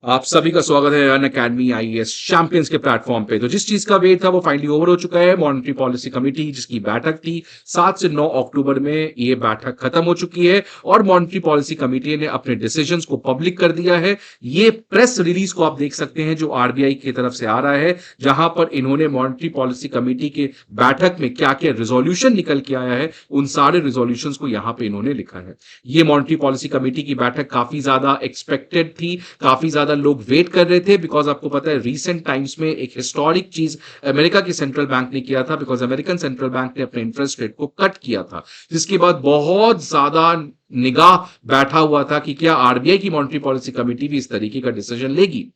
आप सभी का स्वागत है अन अकेडमी आईएएस चैंपियंस के प्लेटफॉर्म पे। तो जिस चीज का वेट था वो फाइनली ओवर हो चुका है। मॉनेटरी पॉलिसी कमेटी जिसकी बैठक थी 7 से 9 अक्टूबर में, ये बैठक खत्म हो चुकी है और मॉनेटरी पॉलिसी कमेटी ने अपने डिसीजंस को पब्लिक कर दिया है। ये प्रेस रिलीज को आप देख सकते हैं जो आरबीआई की तरफ से आ रहा है, जहां पर इन्होंने मॉनेटरी पॉलिसी कमेटी के बैठक में क्या क्या रिजोल्यूशन निकल के आया है, उन सारे रिजोल्यूशन को यहां पर इन्होंने लिखा है। ये मॉनेटरी पॉलिसी कमेटी की बैठक काफी ज्यादा एक्सपेक्टेड थी, काफी ज्यादा लोग वेट कर रहे थे, बिकॉज आपको पता है रीसेंट टाइम्स में एक हिस्टोरिक चीज अमेरिका की सेंट्रल बैंक ने किया था, बिकॉज अमेरिकन सेंट्रल बैंक ने अपने इंटरेस्ट रेट को कट किया था, जिसके बाद बहुत ज्यादा निगाह बैठा हुआ था कि क्या आरबीआई की मॉनेटरी पॉलिसी कमेटी भी इस तरीके का डिसीजन लेगी।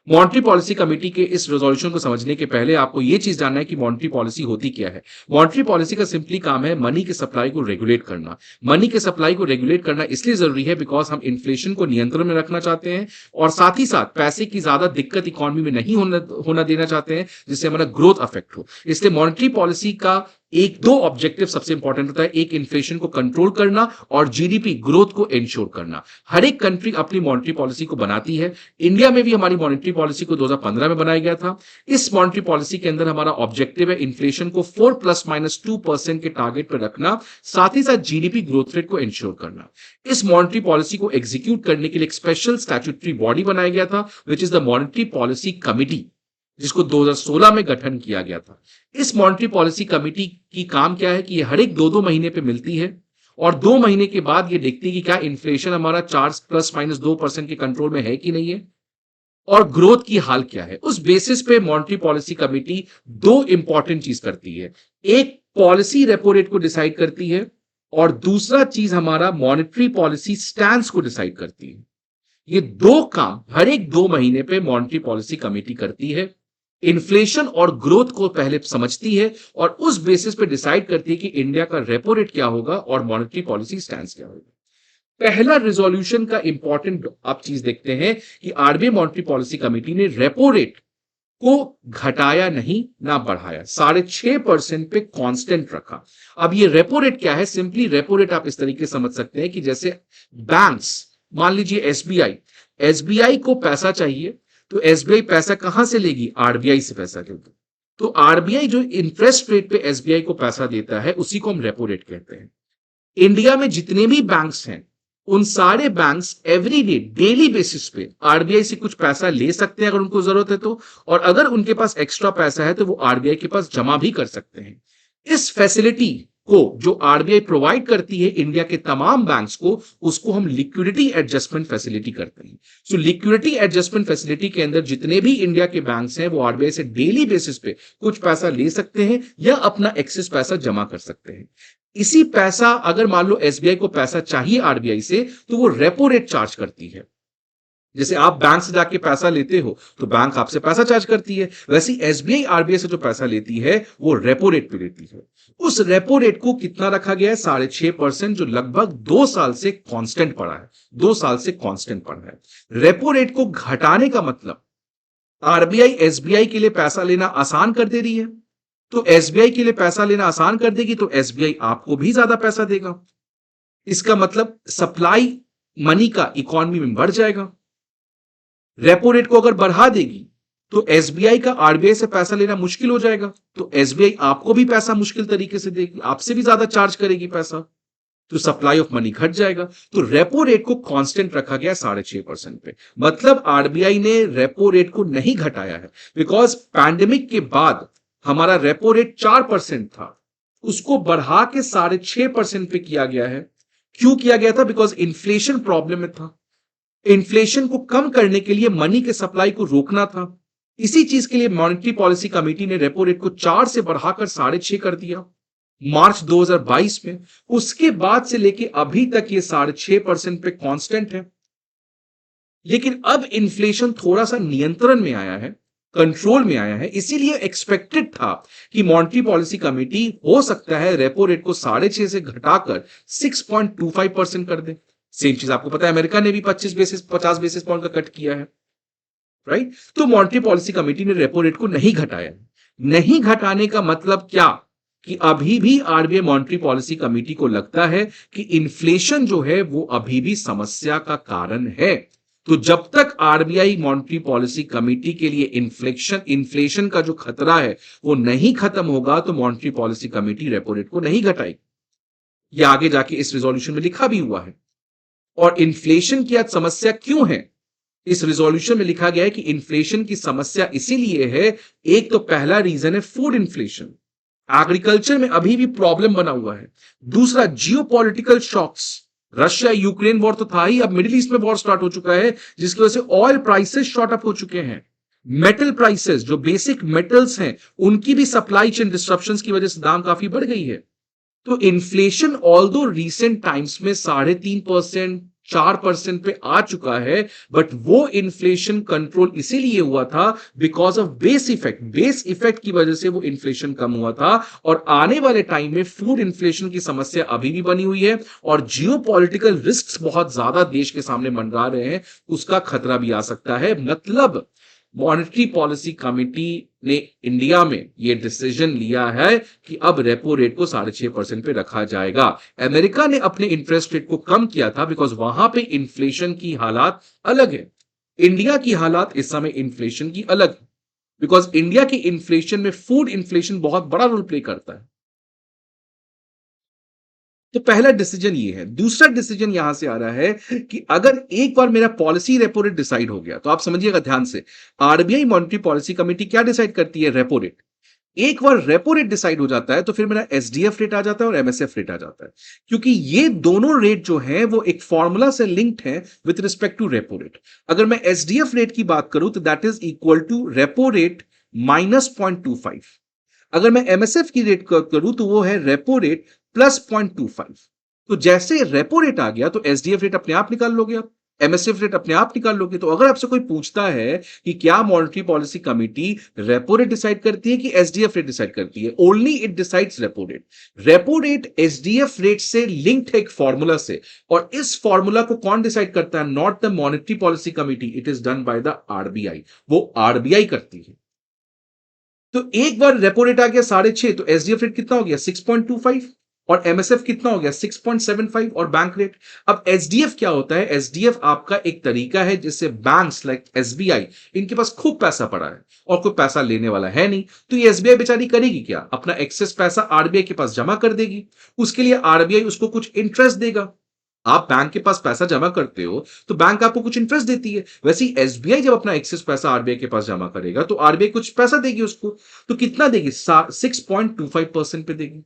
मॉनेटरी पॉलिसी कमेटी के इस रेजोल्यूशन को समझने के पहले आपको यह चीज जानना है कि मॉनेटरी पॉलिसी होती क्या है। मॉनेटरी पॉलिसी का सिंपली काम है मनी की सप्लाई को रेगुलेट करना। मनी के सप्लाई को रेगुलेट करना इसलिए जरूरी है बिकॉज हम इन्फ्लेशन को नियंत्रण में रखना चाहते हैं और साथ ही साथ पैसे की ज्यादा दिक्कत इकोनॉमी में नहीं होना देना चाहते हैं, जिससे हमारा ग्रोथ अफेक्ट हो। इसलिए मॉनेटरी पॉलिसी का एक दो ऑब्जेक्टिव सबसे इंपॉर्टेंट होता है, एक इन्फ्लेशन को कंट्रोल करना और जीडीपी ग्रोथ को इंश्योर करना। हर एक कंट्री अपनी मॉनेटरी पॉलिसी को बनाती है। इंडिया में भी हमारी मॉनेटरी पॉलिसी को 2015 में बनाया गया था। इस मॉनेटरी पॉलिसी के अंदर हमारा ऑब्जेक्टिव है इन्फ्लेशन को 4 ± 2% के टारगेट पर रखना, साथ ही साथ जीडीपी ग्रोथ रेट को इंश्योर करना। इस मॉनेटरी पॉलिसी को एग्जीक्यूट करने के लिए एक स्पेशल स्टैट्यूटरी बॉडी बनाया गया था, which is the monetary policy committee, जिसको 2016 में गठन किया गया था। इस मॉनेटरी पॉलिसी कमेटी की काम क्या है कि ये हर एक 2-2 महीने पे मिलती है और 2 महीने के बाद ये देखती है कि क्या इन्फ्लेशन हमारा 4 ± 2% के कंट्रोल में है कि नहीं है और ग्रोथ की हाल क्या है। उस बेसिस पे मॉनेटरी पॉलिसी कमेटी दो इंपॉर्टेंट चीज करती है, एक पॉलिसी रेपो रेट को डिसाइड करती है और दूसरा चीज हमारा मॉनेटरी पॉलिसी स्टैंस को डिसाइड करती है। ये दो काम हर एक 2 महीने पे मॉनेटरी पॉलिसी कमेटी करती है। इन्फ्लेशन और ग्रोथ को पहले समझती है और उस बेसिस पे डिसाइड करती है कि इंडिया का रेपो रेट क्या होगा और मॉनेटरी पॉलिसी स्टैंस क्या होगा। पहला रिजोल्यूशन का इंपॉर्टेंट आप चीज देखते हैं कि आरबीआई मॉनेटरी पॉलिसी कमेटी ने रेपो रेट को घटाया नहीं ना बढ़ाया, 6.5% पे कांस्टेंट रखा। अब ये रेपो रेट क्या है, सिंपली रेपो रेट आप इस तरीके से समझ सकते हैं कि जैसे बैंक्स, मान लीजिए एसबीआई, एसबीआई को पैसा चाहिए तो एसबीआई पैसा कहां से लेगी, आरबीआई से पैसा लेगी। तो आरबीआई जो इंटरेस्ट रेट पे एसबीआई को पैसा देता है उसी को हम रेपो रेट कहते हैं। इंडिया में जितने भी बैंक्स हैं उन सारे banks every day daily basis पे आरबीआई से कुछ पैसा ले सकते हैं अगर उनको जरूरत है तो, और अगर उनके पास एक्स्ट्रा पैसा है तो वो आरबीआई के पास जमा भी कर सकते हैं। इस फैसिलिटी को जो आरबीआई प्रोवाइड करती है इंडिया के तमाम बैंक्स को, उसको हम लिक्विडिटी एडजस्टमेंट फैसिलिटी करते हैं। सो लिक्विडिटी एडजस्टमेंट फैसिलिटी के अंदर जितने भी इंडिया के बैंक्स हैं वो आरबीआई से डेली बेसिस पे कुछ पैसा ले सकते हैं या अपना एक्सेस पैसा जमा कर सकते हैं। इसी पैसा अगर मान लो एसबीआई को पैसा चाहिए आरबीआई से तो वो रेपो रेट चार्ज करती है। जैसे आप बैंक से जाके पैसा लेते हो तो बैंक आपसे पैसा चार्ज करती है, वैसे एसबीआई आरबीआई से जो पैसा लेती है वो रेपो रेट पे लेती है। उस रेपो रेट को कितना रखा गया है, 6.5%, जो लगभग 2 साल से कांस्टेंट पड़ा है। 2 साल से कांस्टेंट पड़ा है। रेपो रेट को घटाने का मतलब आरबीआई एसबीआई के लिए पैसा लेना आसान कर दे रही है, तो एसबीआई के लिए पैसा लेना आसान कर देगी तो एसबीआई आपको भी ज्यादा पैसा देगा। इसका मतलब सप्लाई मनी का इकोनॉमी में बढ़ जाएगा। रेपो रेट को अगर बढ़ा देगी तो एसबीआई का आरबीआई से पैसा लेना मुश्किल हो जाएगा, तो एसबीआई आपको भी पैसा मुश्किल तरीके से देगी, आपसे भी ज्यादा चार्ज करेगी पैसा, तो सप्लाई ऑफ मनी घट जाएगा। तो रेपो रेट को कांस्टेंट रखा गया 6.5% पे। मतलब आरबीआई ने रेपो रेट को नहीं घटाया है, बिकॉज पैंडेमिक के बाद हमारा रेपो रेट 4% था, उसको बढ़ा के 6.5% पे किया गया है। क्यों किया गया था, बिकॉज इन्फ्लेशन प्रॉब्लम में था। इन्फ्लेशन को कम करने के लिए मनी के सप्लाई को रोकना था। इसी चीज के लिए मॉनेटरी पॉलिसी कमेटी ने रेपो रेट को 4 से बढ़ाकर 6.5 कर दिया मार्च 2022 में। उसके बाद से लेके अभी तक ये 6.5% पे कांस्टेंट है। लेकिन अब इन्फ्लेशन थोड़ा सा नियंत्रण में आया है, कंट्रोल में आया है, इसीलिए एक्सपेक्टेड था कि मॉनेटरी पॉलिसी कमेटी हो सकता है रेपो रेट को 6.5 से घटाकर 6.25% कर दे। सेम चीज आपको पता है अमेरिका ने भी 50 बेसिस पॉइंट का कट किया है, राइट। तो मॉनेटरी पॉलिसी कमेटी ने रेपो रेट को नहीं घटाया। नहीं घटाने का मतलब क्या, कि अभी भी आरबीआई मॉनेटरी पॉलिसी कमेटी को लगता है कि इन्फ्लेशन जो है वो अभी भी समस्या का कारण है। तो जब तक आरबीआई मॉनेटरी पॉलिसी कमेटी के लिए इन्फ्लेशन का जो खतरा है वो नहीं खत्म होगा, तो monetary policy committee repo rate को नहीं घटाएगी। ये आगे जाके इस रिजोल्यूशन में लिखा भी हुआ है। और इन्फ्लेशन की आज समस्या क्यों है, इस रिजोल्यूशन में लिखा गया है कि इन्फ्लेशन की समस्या इसीलिए है, एक तो पहला रीजन है फूड इन्फ्लेशन, एग्रीकल्चर में अभी भी प्रॉब्लम बना हुआ है। दूसरा geopolitical shocks, Russia Ukraine war तो था ही, अब मिडिल ईस्ट में वॉर स्टार्ट हो चुका है जिसकी वजह से ऑयल प्राइसेस शॉर्ट अप हो चुके हैं। मेटल प्राइसेस, जो बेसिक मेटल्स हैं, उनकी भी सप्लाई चेन डिस्ट्रप्शंस की वजह से दाम काफी बढ़ गई है। तो इन्फ्लेशन ऑल्दो रिसेंट टाइम्स में 3.5%, 4% पे आ चुका है, बट वो इन्फ्लेशन कंट्रोल इसीलिए हुआ था बिकॉज ऑफ बेस इफेक्ट की वजह से वो इन्फ्लेशन कम हुआ था। और आने वाले टाइम में फूड इन्फ्लेशन की समस्या अभी भी बनी हुई है और जियोपॉलिटिकल रिस्क्स बहुत ज्यादा देश के सामने मंडरा रहे हैं, उसका खतरा भी आ सकता है। मतलब मॉनेटरी पॉलिसी कमेटी ने इंडिया में यह डिसीजन लिया है कि अब रेपो रेट को 6.5% पे रखा जाएगा। अमेरिका ने अपने इंटरेस्ट रेट को कम किया था बिकॉज वहां पे इन्फ्लेशन की हालात अलग है। इंडिया की हालात इस समय इन्फ्लेशन की अलग है बिकॉज इंडिया की इन्फ्लेशन में फूड इन्फ्लेशन बहुत बड़ा रोल प्ले करता है। तो पहला डिसीजन ये है। दूसरा डिसीजन यहां से आ रहा है कि अगर एक बार मेरा पॉलिसी रेपो रेट डिसाइड हो गया, तो आप समझिएगा ध्यान से, आरबीआई मॉनेटरी पॉलिसी कमेटी क्या डिसाइड करती है? Repo rate. एक बार रेपो रेट डिसाइड हो जाता है तो फिर मेरा एसडीएफ रेट आ जाता है और एमएसएफ रेट आ जाता है, क्योंकि ये दोनों रेट जो है वो एक फॉर्मूला से लिंक्ड है with respect to repo rate. अगर मैं एसडीएफ रेट की बात करूं तो that is equal to repo rate minus 0.25। अगर मैं एमएसएफ की रेट करूं तो वो है रेपो रेट प्लस 0.25। तो जैसे रेपो रेट आ गया तो एसडीएफ रेट अपने आप निकाल लोगे, आप एमएसएफ रेट अपने आप निकाल लोगे। तो अगर आपसे कोई पूछता है कि क्या monetary policy committee repo rate decide करती है कि एसडीएफ रेट डिसाइड करती है, only it decides repo rate. Repo rate SDF rate से लिंक्ड है एक फॉर्मूला से, और इस फॉर्मूला को कौन डिसाइड करता है? Not the monetary policy committee, it is done by the RBI. वो आरबीआई करती है। तो एक बार रेपो रेट आ गया 6.5, तो एसडीएफ रेट कितना हो गया? 6.25, और एमएसएफ कितना हो गया? 6.75, और बैंक रेट। अब एसडीएफ क्या होता है? एसडीएफ आपका एक तरीका है जिससे बैंक्स लाइक एसबीआई, इनके पास खूब पैसा पड़ा है और कोई पैसा लेने वाला है नहीं, तो ये एसबीआई बेचारी करेगी क्या? अपना एक्सेस पैसा आरबीआई के पास जमा कर देगी। उसके लिए आरबीआई उसको कुछ इंटरेस्ट देगा। आप बैंक के पास पैसा जमा करते हो तो बैंक आपको कुछ इंटरेस्ट देती है, वैसे ही एसबीआई जब अपना एक्सेस पैसा आरबीआई के पास जमा करेगा तो आरबीआई कुछ पैसा देगी उसको। तो कितना देगी? 6.25% पे देगी।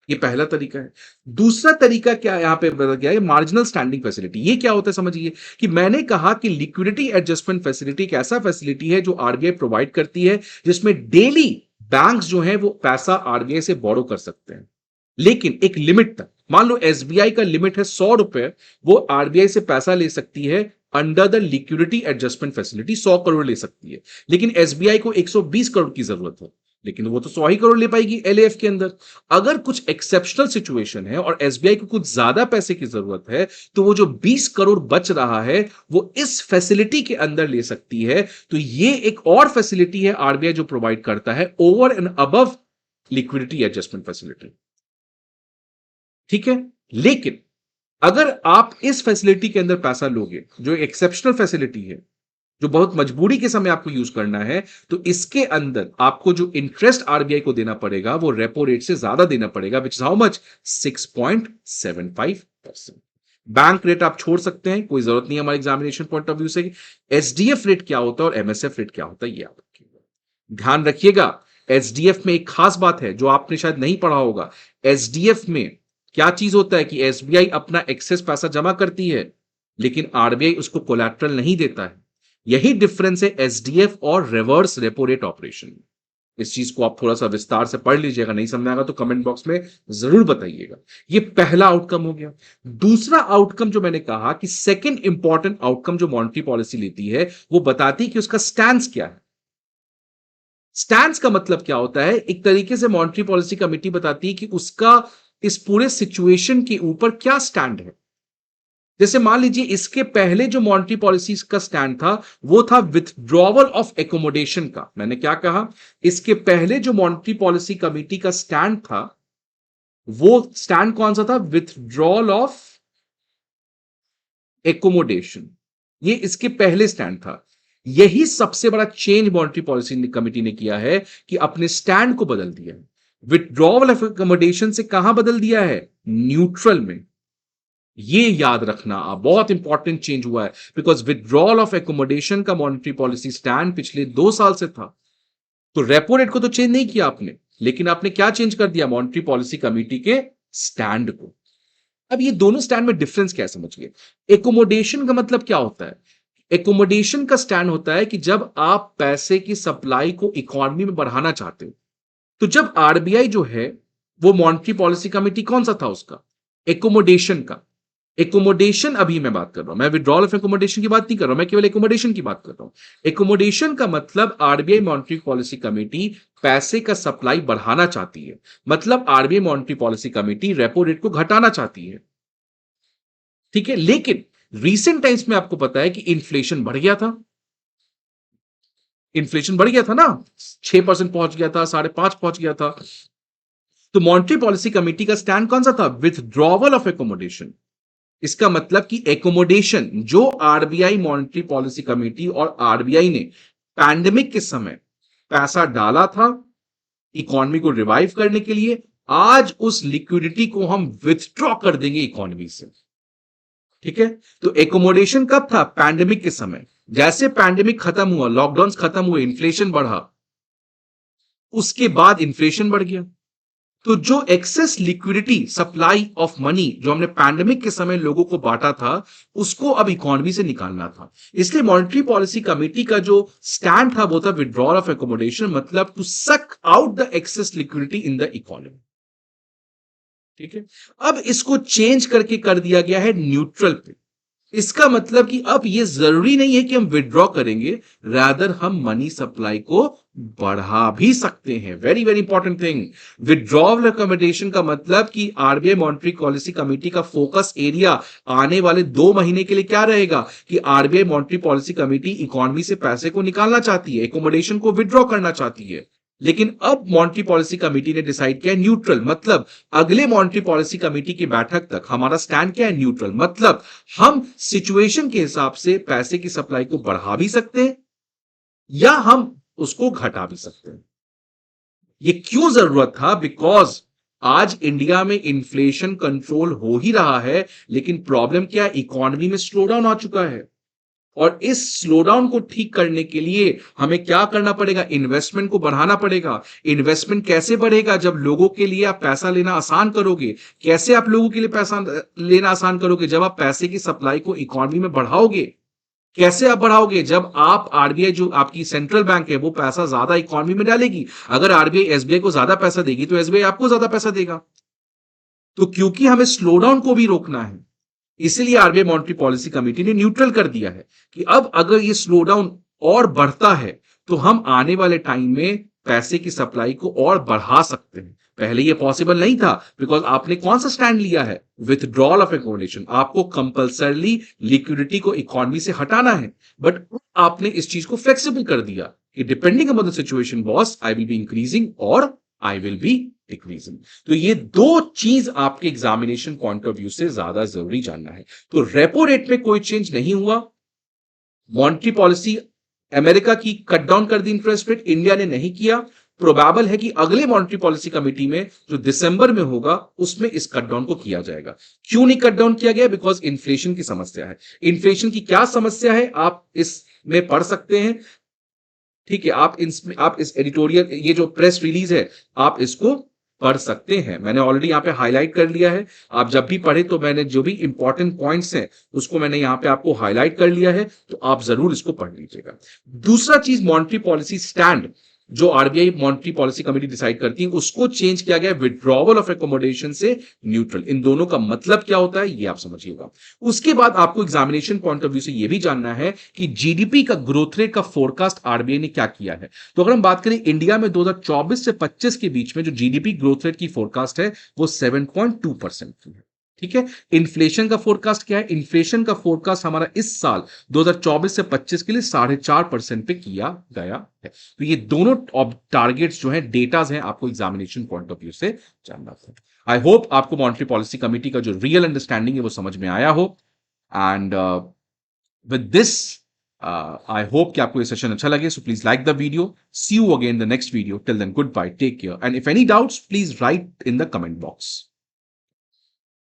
ये पहला तरीका है। दूसरा तरीका क्या यहां पे बदल गया है? Marginal standing facility. ये क्या होता है समझिए, कि मैंने कहा कि लिक्विडिटी एडजस्टमेंट फैसिलिटी एक ऐसा फैसिलिटी है जो आरबीआई प्रोवाइड करती है, जिसमें डेली बैंक्स जो है वो पैसा आरबीआई से बोरो कर सकते हैं, लेकिन एक लिमिट तक। मान लो एसबीआई का लिमिट है 100 रुपए, वो आरबीआई से पैसा ले सकती है under the liquidity adjustment facility, 100 crore ले सकती है। लेकिन एसबीआई को 120 करोड़ की जरूरत है, लेकिन वो तो 100 ही करोड़ ले पाएगी एलएएफ के अंदर। अगर कुछ एक्सेप्शनल सिचुएशन है और एसबीआई को कुछ ज्यादा पैसे की जरूरत है, तो वो जो 20 करोड़ बच रहा है वो इस फैसिलिटी के अंदर ले सकती है। तो ये एक और फैसिलिटी है आरबीआई जो प्रोवाइड करता है over and above liquidity adjustment facility. ठीक है, लेकिन अगर आप इस फैसिलिटी के अंदर पैसा लोगे, जो एक्सेप्शनल फैसिलिटी है, जो बहुत मजबूरी के समय आपको यूज करना है, तो इसके अंदर आपको जो इंटरेस्ट आरबीआई को देना पड़ेगा वो रेपो रेट से ज्यादा देना पड़ेगा, which is how much? 6.75%। Bank rate आप छोड़ सकते हैं, कोई जरूरत नहीं है हमारे एग्जामिनेशन पॉइंट ऑफ व्यू से। एसडीएफ रेट क्या होता है और एमएसएफ रेट क्या होता है, ये आप रखिएगा, ध्यान रखिएगा। एसडीएफ में एक खास बात है जो आपने शायद नहीं पढ़ा होगा। एसडीएफ में क्या चीज होता है कि एसबीआई अपना एक्सेस पैसा जमा करती है, लेकिन आरबीआई उसको कोलैटरल नहीं देता है। यही डिफरेंस है एसडीएफ और रिवर्स रेपो रेट ऑपरेशन। इस चीज को आप थोड़ा सा विस्तार से पढ़ लीजिएगा, नहीं समझ आएगा तो कमेंट बॉक्स में जरूर बताइएगा। ये पहला आउटकम हो गया। दूसरा आउटकम जो मैंने कहा कि सेकंड इंपॉर्टेंट आउटकम जो मॉनेटरी पॉलिसी लेती है, वो बताती है कि उसका स्टैंस क्या है। स्टैंस का मतलब क्या होता है? एक तरीके से मॉनेटरी पॉलिसी कमेटी बताती है कि उसका इस पूरे सिचुएशन के ऊपर क्या स्टैंड है। जैसे मान लीजिए इसके पहले जो मॉनेटरी पॉलिसी का स्टैंड था वो था विथड्रॉवल ऑफ एकोमोडेशन का। मैंने क्या कहा? इसके पहले जो मॉनेटरी पॉलिसी कमेटी का स्टैंड था वो स्टैंड कौन सा था? Withdrawal of accommodation. ये इसके पहले स्टैंड था। यही सबसे बड़ा चेंज मॉनेटरी पॉलिसी कमिटी ने किया है कि अपने स्टैंड को बदल दिया है। विथड्रॉवल ऑफ अकोमोडेशन से कहां बदल दिया है? न्यूट्रल में। ये याद रखना बहुत इंपॉर्टेंट चेंज हुआ है, बिकॉज विथड्रॉल ऑफ एकोमोडेशन का मॉनेटरी पॉलिसी स्टैंड पिछले 2 साल से था। तो रेपो रेट को तो चेंज नहीं किया आपने, लेकिन आपने क्या चेंज कर दिया? मॉनेटरी पॉलिसी कमिटी के स्टैंड को। अब ये दोनों स्टैंड में डिफरेंस क्या है समझिए। एकोमोडेशन का मतलब क्या होता है? एकोमोडेशन का स्टैंड होता है कि जब आप पैसे की सप्लाई को इकोनॉमी में बढ़ाना चाहते हो, तो जब आरबीआई जो है वो मॉनेटरी पॉलिसी कमिटी कौन सा था उसका? एकोमोडेशन का। एकोमोडेशन अभी मैं बात कर रहा हूं, मैं विड्रॉल ऑफ एकोमोडेशन की बात नहीं कर रहा हूं, मैं केवल एकोमोडेशन की बात कर रहा हूं। एकोमोडेशन का मतलब आरबीआई मॉनेटरी पॉलिसी कमेटी पैसे का सप्लाई बढ़ाना चाहती है, मतलब RBI monetary policy committee repo rate को घटाना चाहती है। ठीक है, लेकिन रीसेंट टाइम्स में आपको पता है कि इन्फ्लेशन बढ़ गया था। इन्फ्लेशन बढ़ गया था ना, 6% पहुंच गया था, 5.5 पहुंच गया था। तो मॉनेटरी पॉलिसी कमेटी का स्टैंड कौन सा था? Withdrawal of accommodation. इसका मतलब कि एकोमोडेशन जो आरबीआई मॉनेटरी पॉलिसी कमेटी और आरबीआई ने पैंडेमिक के समय पैसा डाला था इकोनॉमी को रिवाइव करने के लिए, आज उस लिक्विडिटी को हम विथड्रॉ कर देंगे इकोनॉमी से। ठीक है, तो एकोमोडेशन कब था? पैंडेमिक के समय। जैसे पैंडेमिक खत्म हुआ, लॉकडाउन खत्म हुए, इन्फ्लेशन बढ़ा, उसके बाद इन्फ्लेशन बढ़ गया। तो जो access liquidity, supply of money जो हमने पैंडेमिक के समय लोगों को बांटा था, उसको अब इकोनॉमी से निकालना था। इसलिए मॉनेटरी पॉलिसी कमेटी का जो स्टैंड था वो था विड्रॉल ऑफ एकोमोडेशन, मतलब to suck out the excess liquidity in the economy. ठीक है, अब इसको चेंज करके कर दिया गया है न्यूट्रल पे। इसका मतलब कि अब यह जरूरी नहीं है कि हम विड्रॉ करेंगे, रादर हम मनी सप्लाई को बढ़ा भी सकते हैं। Very very important thing. Withdrawal recommendation का मतलब कि आरबीआई मॉनेटरी पॉलिसी कमेटी का फोकस एरिया आने वाले 2 महीने के लिए क्या रहेगा कि RBI monetary policy committee economy से पैसे को निकालना चाहती है, एकोमोडेशन को विड्रॉ करना चाहती है। लेकिन अब मॉनेटरी पॉलिसी कमेटी ने डिसाइड किया न्यूट्रल, मतलब अगले मॉनेटरी पॉलिसी कमेटी की बैठक तक हमारा स्टैंड क्या है? न्यूट्रल। मतलब हम सिचुएशन के हिसाब से पैसे की सप्लाई को बढ़ा भी सकते हैं या हम उसको घटा भी सकते हैं। ये क्यों जरूरत था? बिकॉज आज इंडिया में इन्फ्लेशन कंट्रोल हो ही रहा है, लेकिन प्रॉब्लम क्या है? इकोनॉमी में स्लो डाउन आ चुका है। और इस स्लोडाउन को ठीक करने के लिए हमें क्या करना पड़ेगा? इन्वेस्टमेंट को बढ़ाना पड़ेगा। इन्वेस्टमेंट कैसे बढ़ेगा? जब लोगों के लिए आप पैसा लेना आसान करोगे। कैसे आप लोगों के लिए पैसा लेना आसान करोगे? जब आप पैसे की सप्लाई को इकोनॉमी में बढ़ाओगे। कैसे आप बढ़ाओगे? जब आप आरबीआई जो आपकी सेंट्रल बैंक है वो पैसा ज्यादा इकोनॉमी में डालेगी। अगर आरबीआई एसबीआई को ज्यादा पैसा देगी तो एसबीआई आपको ज्यादा पैसा देगा। तो क्योंकि हमें स्लोडाउन को भी रोकना है, इसलिए आरबीआई मॉनेटरी पॉलिसी कमेटी ने न्यूट्रल कर दिया है कि अब अगर ये स्लो डाउन और बढ़ता है तो हम आने वाले टाइम में पैसे की सप्लाई को और बढ़ा सकते हैं। पहले ये पॉसिबल नहीं था, बिकॉज आपने कौन सा स्टैंड लिया है? Withdrawal of accommodation. आपको कंपल्सरली लिक्विडिटी को इकोनॉमी से हटाना है, बट आपने इस चीज को फ्लेक्सिबल कर दिया कि depending upon the situation boss, I will be increasing और आई विल बी डिक्रीजिंग। तो ये दो चीज आपके एग्जामिनेशन पॉइंट ऑफ व्यू से ज्यादा जरूरी जानना है। तो रेपो रेट में कोई चेंज नहीं हुआ। मॉनेटरी पॉलिसी अमेरिका की कट डाउन कर दी इंटरेस्ट रेट, इंडिया ने नहीं किया। प्रोबेबल है कि अगले मॉनेटरी पॉलिसी कमेटी में जो दिसंबर में होगा उसमें इस कट डाउन को किया जाएगा। क्यों नहीं कट डाउन किया गया? बिकॉज इन्फ्लेशन की समस्या है। इन्फ्लेशन की क्या समस्या है आप इसमें पढ़ सकते हैं। ठीक है, आप इस एडिटोरियल, ये जो प्रेस रिलीज है, आप इसको पढ़ सकते हैं। मैंने ऑलरेडी यहां पे हाईलाइट कर लिया है। आप जब भी पढ़े तो मैंने जो भी इंपॉर्टेंट पॉइंट्स हैं उसको मैंने यहां पे आपको हाईलाइट कर लिया है, तो आप जरूर इसको पढ़ लीजिएगा। दूसरा चीज, मॉनेटरी पॉलिसी स्टैंड जो RBI monetary policy committee decide करती है उसको चेंज किया गया विड्रॉवल ऑफ एकोमोडेशन से न्यूट्रल। इन दोनों का मतलब क्या होता है ये आप समझिएगा। उसके बाद आपको एग्जामिनेशन पॉइंट ऑफ व्यू से यह भी जानना है कि जीडीपी का ग्रोथ रेट का फोरकास्ट आरबीआई ने क्या किया है। तो अगर हम बात करें इंडिया में 2024 से 25 के बीच में जो जीडीपी ग्रोथ रेट की फोरकास्ट है वो 7.2% की है। ठीक है, इन्फ्लेशन का फोरकास्ट क्या है? इन्फ्लेशन का फोरकास्ट हमारा इस साल 2024 से 25 के लिए 4.5% पे किया गया है। तो ये दोनों टारगेट्स जो है, डेटाज हैं, आपको एग्जामिनेशन पॉइंट ऑफ व्यू से जानना था। आई होप आपको मॉनेटरी पॉलिसी कमेटी का जो रियल अंडरस्टैंडिंग है वो समझ में आया हो। And with this I hope कि आपको ये सेशन अच्छा लगे. So please like the video. See you again the next video. Till then good bye, take care, and if any doubts please write in the comment box.